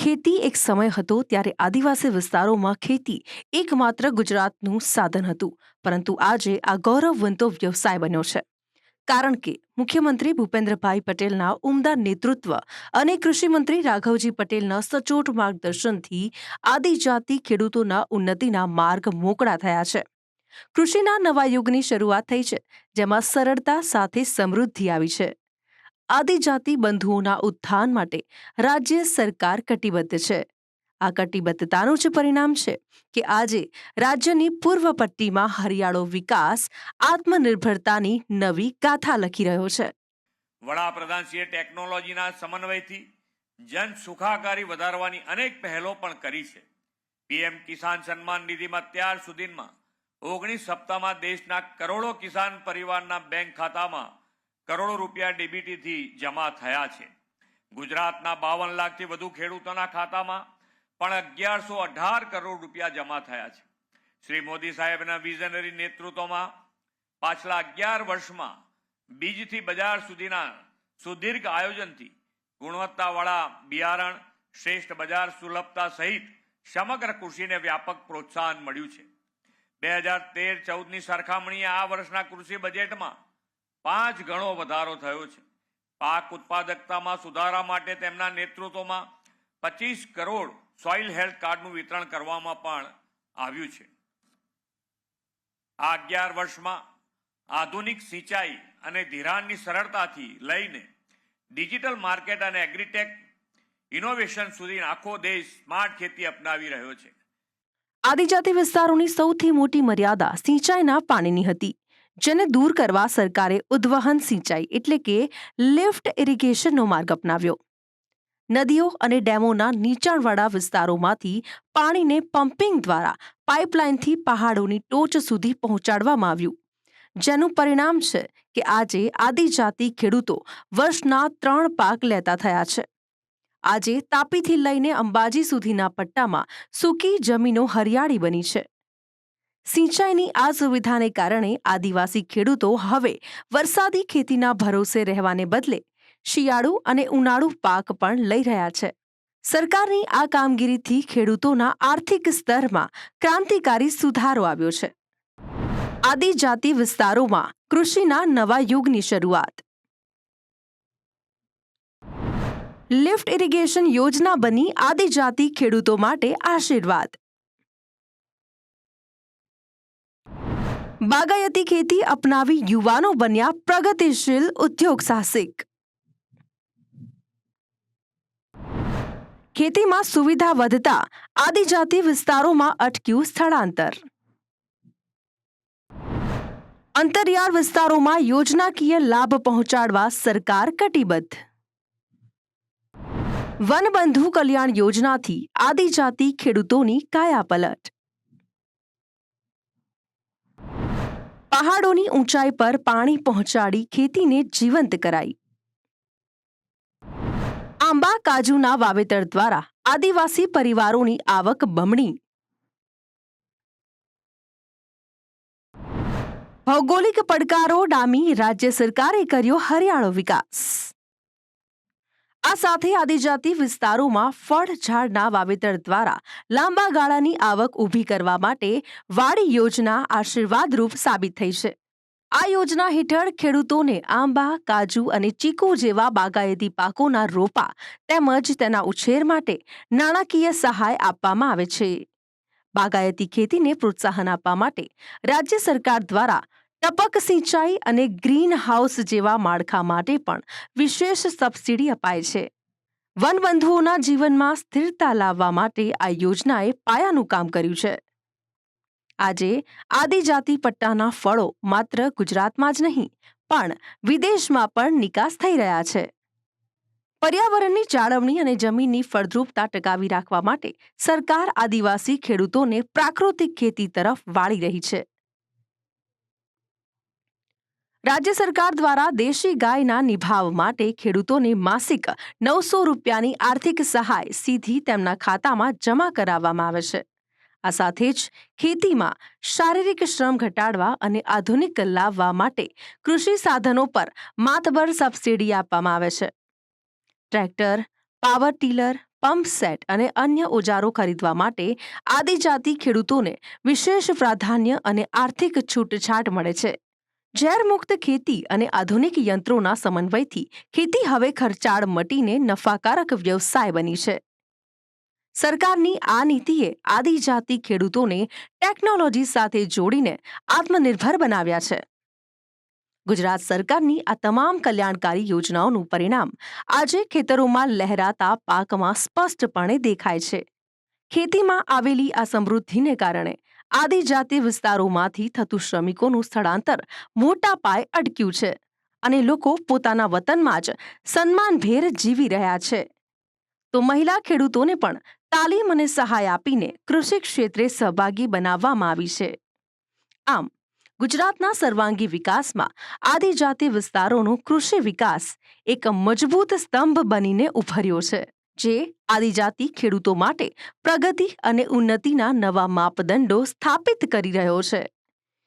ખેતી એક સમય હતો ત્યારે આદિવાસી વિસ્તારોમાં ખેતી એકમાત્ર ગુજરાતનું સાધન હતું, પરંતુ આજે આ ગૌરવવંતો વ્યવસાય બન્યો છે. કારણ કે મુખ્યમંત્રી ભૂપેન્દ્રભાઈ પટેલના ઉમદા નેતૃત્વ અને કૃષિમંત્રી રાઘવજી પટેલના સચોટ માર્ગદર્શનથી આદિજાતિ ખેડૂતોના ઉન્નતિના માર્ગ મોકળા થયા છે. કૃષિના નવા યુગની શરૂઆત થઈ છે, જેમાં સરળતા સાથે સમૃદ્ધિ આવી છે. આદિજાતિ બંધુઓના ઉત્થાન માટે રાજ્ય સરકાર કટિબદ્ધ છે. આ કટિબદ્ધતાનું જ પરિણામ છે કે આજે રાજ્યની પૂર્વ પટ્ટીમાં હરિયાળો વિકાસ આત્મનિર્ભરતાની નવી ગાથા લખી રહ્યો છે. વડાપ્રધાનશ્રીએ ટેકનોલોજીના સમન્વયથી જન સુખાકારી વધારવાની અનેક પહેલો પણ કરી છે. પીએમ કિસાન સન્માન નિધિમાં અત્યાર સુધીમાં 19 સપ્તાહમાં દેશના કરોડો કિસાન પરિવારના બેંક ખાતામાં કરોડો રૂપિયા ડીબીટીથી જમા થયા છે. ગુજરાતના 52 લાખથી વધુ ખેડૂતોના ખાતામાં પણ 1118 કરોડ રૂપિયા જમા થયા છે. શ્રી મોદી સાહેબના વિઝનરી નેતૃત્વમાં પાછલા 11 વર્ષમાં બીજથી બજાર સુધીના સુદીર્ઘ આયોજનથી ગુણવત્તાવાળા બિયારણ, શ્રેષ્ઠ બજાર સુલભતા સહિત સમગ્ર કૃષિને વ્યાપક પ્રોત્સાહન મળ્યું છે. 2013-14ની સરખામણીએ આ વર્ષના કૃષિ બજેટમાં 5 ગણો વધારો થયો છે. પાક ઉત્પાદકતામાં સુધારા માટે તેમના નેતૃત્વમાં 25 કરોડ સોઇલ હેલ્થ કાર્ડનું વિતરણ કરવામાં પણ આવ્યું છે. આ 11 વર્ષમાં આધુનિક સિંચાઈ અને ધિરાણની સરળતાથી લઈને ડિજિટલ માર્કેટ અને એગ્રીટેક ઇનોવેશન સુધી આખો દેશ સ્માર્ટ ખેતી અપનાવી રહ્યો છે. આદિજાતિ વિસ્તારોની સૌથી મોટી મર્યાદા સિંચાઈના પાણીની હતી, જેને દૂર કરવા સરકારે ઉદ્વહન સિંચાઈ એટલે કે લિફ્ટ ઇરિગેશનનો માર્ગ અપનાવ્યો. નદીઓ અને ડેમોના નીચાણવાળા વિસ્તારોમાંથી પાણીને પમ્પિંગ દ્વારા પાઇપલાઇનથી પહાડોની ટોચ સુધી પહોંચાડવામાં આવ્યું, જેનું પરિણામ છે કે આજે આદિજાતિ ખેડૂતો વર્ષના 3 પાક લેતા થયા છે. આજે તાપીથી લઈને અંબાજી સુધીના પટ્ટામાં સૂકી જમીનો હરિયાળી બની છે. સિંચાઈની આ સુવિધાને કારણે આદિવાસી ખેડૂતો હવે વરસાદી ખેતીના ભરોસે રહેવાને બદલે શિયાળુ અને ઉનાળુ પાક પણ લઈ રહ્યા છે. સરકારની આ કામગીરીથી ખેડૂતોના આર્થિક સ્તરમાં ક્રાંતિકારી સુધારો આવ્યો છે. આદિજાતિ વિસ્તારોમાં કૃષિના નવા યુગની શરૂઆત. લિફ્ટ ઇરિગેશન યોજના બની આદિજાતિ ખેડૂતો માટે આશીર્વાદ. બાગાયતી ખેતી અપનાવી યુવાનો બન્યા પ્રગતિશીલ ઉદ્યોગ સાહસિક. ખેતીમાં સુવિધા વધતા આદિજાતિ વિસ્તારોમાં અટક્યું સ્થળાંતર. અંતરિયાળ વિસ્તારોમાં યોજનાકીય લાભ પહોંચાડવા સરકાર કટિબદ્ધ. વનબંધુ કલ્યાણ યોજનાથી આદિજાતિ ખેડૂતોની કાયાપલટ. પહાડોની ઊંચાઈ પર પાણી પહોંચાડી ખેતીને જીવંત કરાઈ. આંબા કાજુના વાવેતર દ્વારા આદિવાસી પરિવારોની આવક બમણી. ભૌગોલિક પડકારો ડામી રાજ્ય સરકારે કર્યો હરિયાળો વિકાસ. આ સાથે આદિજાતિ વિસ્તારોમાં ફળ ઝાડના વાવેતર દ્વારા લાંબા ગાળાની આવક ઊભી કરવા માટે વાડી યોજના આશીર્વાદરૂપ સાબિત થઈ છે. આ યોજના હેઠળ ખેડૂતોને આંબા, કાજુ અને ચીકુ જેવા બાગાયતી પાકોના રોપા તેમજ તેના ઉછેર માટે નાણાકીય સહાય આપવામાં આવે છે. બાગાયતી ખેતીને પ્રોત્સાહન આપવા માટે રાજ્ય સરકાર દ્વારા ટપક સિંચાઈ અને ગ્રીન હાઉસ જેવા માળખા માટે પણ વિશેષ સબસિડી અપાય છે. વનબંધુઓના જીવનમાં સ્થિરતા લાવવા માટે આ યોજનાએ પાયાનું કામ કર્યું છે. આજે આદિજાતિ પટ્ટાના ફળો માત્ર ગુજરાતમાં જ નહીં પણ વિદેશમાં પણ નિકાસ થઈ રહ્યા છે. પર્યાવરણની જાળવણી અને જમીનની ફળદ્રુપતા ટકાવી રાખવા માટે સરકાર આદિવાસી ખેડૂતોને પ્રાકૃતિક ખેતી તરફ વાળી રહી છે. રાજ્ય સરકાર દ્વારા દેશી ગાયના નિભાવ માટે ખેડૂતોને માસિક 900 રૂપિયાની આર્થિક સહાય સીધી તેમના ખાતામાં જમા કરાવવામાં આવે છે. આ સાથે જ ખેતીમાં શારીરિક શ્રમ ઘટાડવા અને આધુનિક લાવવા માટે કૃષિ સાધનો પર માતબર સબસિડી આપવામાં આવે છે. Tractor, power tiller, pump set અને અન્ય ઓજારો ખરીદવા માટે આદિજાતિ ખેડૂતોને વિશેષ પ્રાધાન્ય અને આર્થિક છૂટછાટ મળે છે. ઝેરમુક્ત ખેતી અને આધુનિક યંત્રોના સમન્વયથી ખેતી હવે ખર્ચાળ મટીને નફાકારક વ્યવસાય બની છે. સરકારની આ નીતિએ આદિજાતિ ખેડૂતોને ટેકનોલોજી સાથે જોડીને આત્મનિર્ભર બનાવ્યા છે. ગુજરાત સરકારની આ તમામ કલ્યાણકારી યોજનાઓનું પરિણામ આજે ખેતરોમાં લહેરાતા પાકમાં સ્પષ્ટપણે દેખાય છે. ખેતીમાં આવેલી આ સમૃદ્ધિને કારણે આદિજાતિ વિસ્તારોમાંથી થતું શ્રમિકોનું સ્થળાંતર મોટા પાયે અટક્યું છે અને લોકો પોતાના વતનમાં જ સન્માનભેર જીવી રહ્યા છે. તો મહિલા ખેડૂતોને પણ તાલીમ અને સહાય આપીને કૃષિ ક્ષેત્રે સહભાગી બનાવવામાં આવી છે. આમ ગુજરાતના સર્વાંગી વિકાસમાં આદિજાતિ વિસ્તારોનો કૃષિ વિકાસ એક મજબૂત સ્તંભ બનીને ઉભર્યો છે, જે આદિજાતિ ખેડૂતો માટે પ્રગતિ અને ઉન્નતિના નવા માપદંડો સ્થાપિત કરી રહ્યો છે.